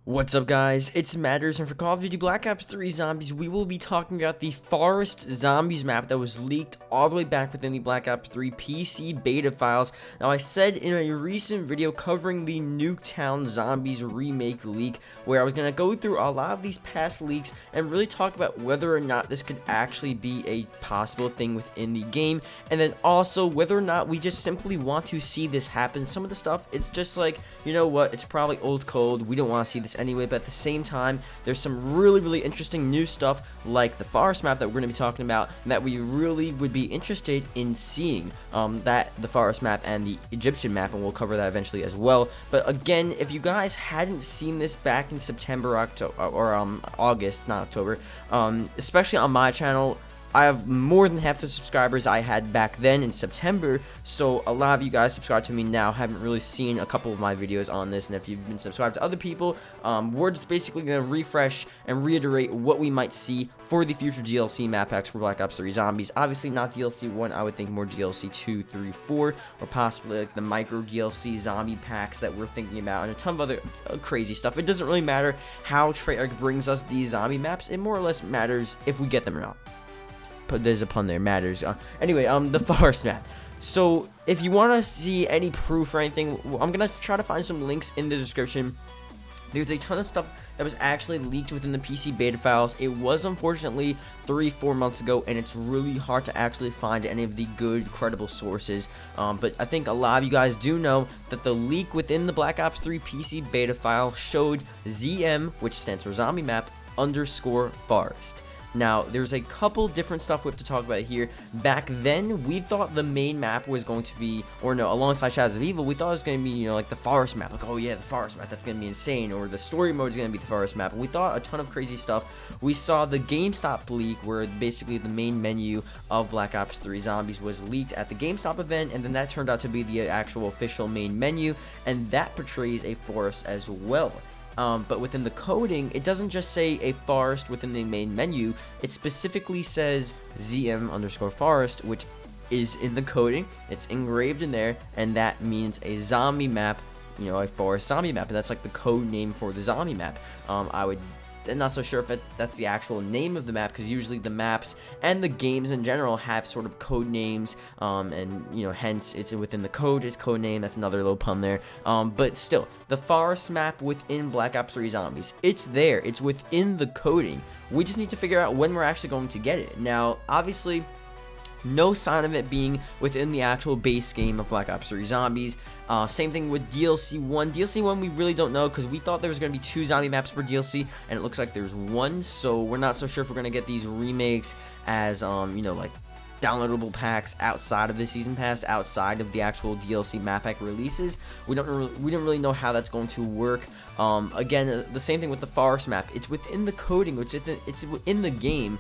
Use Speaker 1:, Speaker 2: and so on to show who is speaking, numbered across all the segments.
Speaker 1: What's up, guys? It's Matterz, and for Call of Duty Black Ops 3 Zombies, we will be talking about the Forest Zombies map that was leaked all the way back within the Black Ops 3 PC beta files. Now, I said in a recent video covering the Nuketown Zombies remake leak, where I was going to go through a lot of these past leaks and really talk about whether or not this could actually be a possible thing within the game, and then also whether or not we just simply want to see this happen. Some of the stuff, it's just like, you know what, it's probably old code, we don't want to see this anyway, but at the same time, there's some really interesting new stuff like the forest map that we're going to be talking about that we really would be interested in seeing, the forest map and the Egyptian map, and we'll cover that eventually as well. But again, if you guys hadn't seen this back in September, October, or August, not October, especially on my channel, I have more than half the subscribers I had back then in September, so a lot of you guys subscribed to me now haven't really seen a couple of my videos on this, and if you've been subscribed to other people, we're just basically going to refresh and reiterate what we might see for the future DLC map packs for Black Ops 3 Zombies. Obviously not DLC 1, I would think more DLC 2, 3, 4, or possibly like the micro DLC zombie packs that we're thinking about, and a ton of other crazy stuff. It doesn't really matter how Treyarch brings us these zombie maps, it more or less matters if we get them or not. There's a pun there, Matterz. Anyway, the forest map. So if you want to see any proof or anything, I'm gonna try to find some links in the description. There's a ton of stuff that was actually leaked within the PC beta files. It was unfortunately 3-4 months ago, and it's really hard to actually find any of the good, credible sources. But I think a lot of you guys do know that the leak within the Black Ops 3 PC beta file showed ZM, which stands for Zombie Map _ Forest. Now, there's a couple different stuff we have to talk about here. Back then, we thought the main map was going to be, or no, alongside Shadows of Evil, we thought it was going to be, you know, like the forest map. Like, oh yeah, the forest map, that's going to be insane. Or the story mode is going to be the forest map. And we thought a ton of crazy stuff. We saw the GameStop leak, where basically the main menu of Black Ops 3 Zombies was leaked at the GameStop event, and then that turned out to be the actual official main menu, and that portrays a forest as well. But within the coding, it doesn't just say a forest within the main menu, it specifically says ZM _ forest, which is in the coding, it's engraved in there, and that means a zombie map, you know, a forest zombie map, and that's like the code name for the zombie map. I'm not so sure if that's the actual name of the map, because usually the maps and the games in general have sort of code names, and you know, hence it's within the code, it's code name. That's another little pun there. But still, the forest map within Black Ops 3 Zombies, it's there, it's within the coding. We just need to figure out when we're actually going to get it. Now, obviously, no sign of it being within the actual base game of Black Ops 3 Zombies. Same thing with DLC 1. DLC 1 we really don't know, because we thought there was going to be 2 zombie maps per DLC, and it looks like there's 1, so we're not so sure if we're going to get these remakes as, you know, like downloadable packs outside of the season pass, outside of the actual DLC map pack releases. We don't really know how that's going to work. Again, the same thing with the forest map. It's within the coding, it's within the game.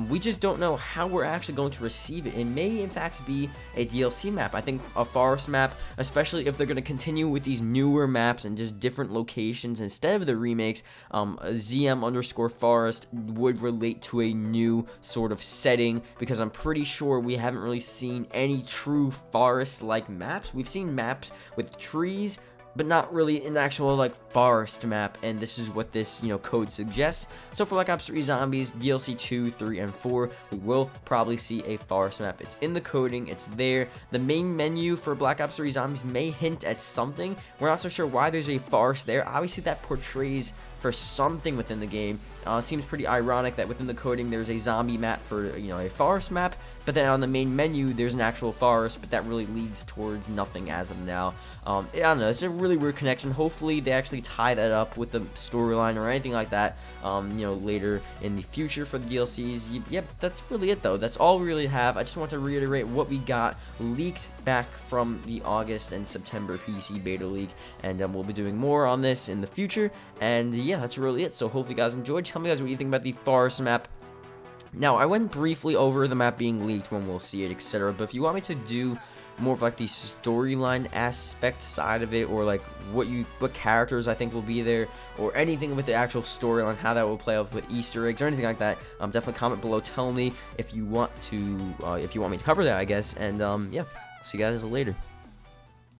Speaker 1: We just don't know how we're actually going to receive it. It may in fact be a DLC map. I think a forest map, especially if they're going to continue with these newer maps and just different locations instead of the remakes, ZM _ forest would relate to a new sort of setting, because I'm pretty sure we haven't really seen any true forest-like maps. We've seen maps with trees, but not really an actual like forest map, and this is what this, you know, code suggests. So for Black Ops 3 Zombies DLC 2, 3, and 4, we will probably see a forest map. It's in the coding, it's there. The main menu for Black Ops 3 Zombies may hint at something. We're not so sure why there's a forest there. Obviously that portrays for something within the game. Seems pretty ironic that within the coding there's a zombie map for, you know, a forest map, but then on the main menu there's an actual forest, but that really leads towards nothing as of now. I don't know, it's a really weird connection. Hopefully they actually tie that up with the storyline or anything like that, you know, later in the future for the DLCs. Yep, that's really it though. That's all we really have. I just want to reiterate what we got leaked back from the August and September PC beta leak, and we'll be doing more on this in the future, and yeah, that's really it. So hopefully you guys enjoyed. Tell me guys what you think about the forest map. Now, I went briefly over the map being leaked, when we'll see it, etc. But if you want me to do more of like the storyline aspect side of it, or like what characters I think will be there, or anything with the actual storyline, how that will play out with Easter eggs or anything like that, definitely comment below. Tell me if you want me to cover that, I guess. And yeah, see you guys later.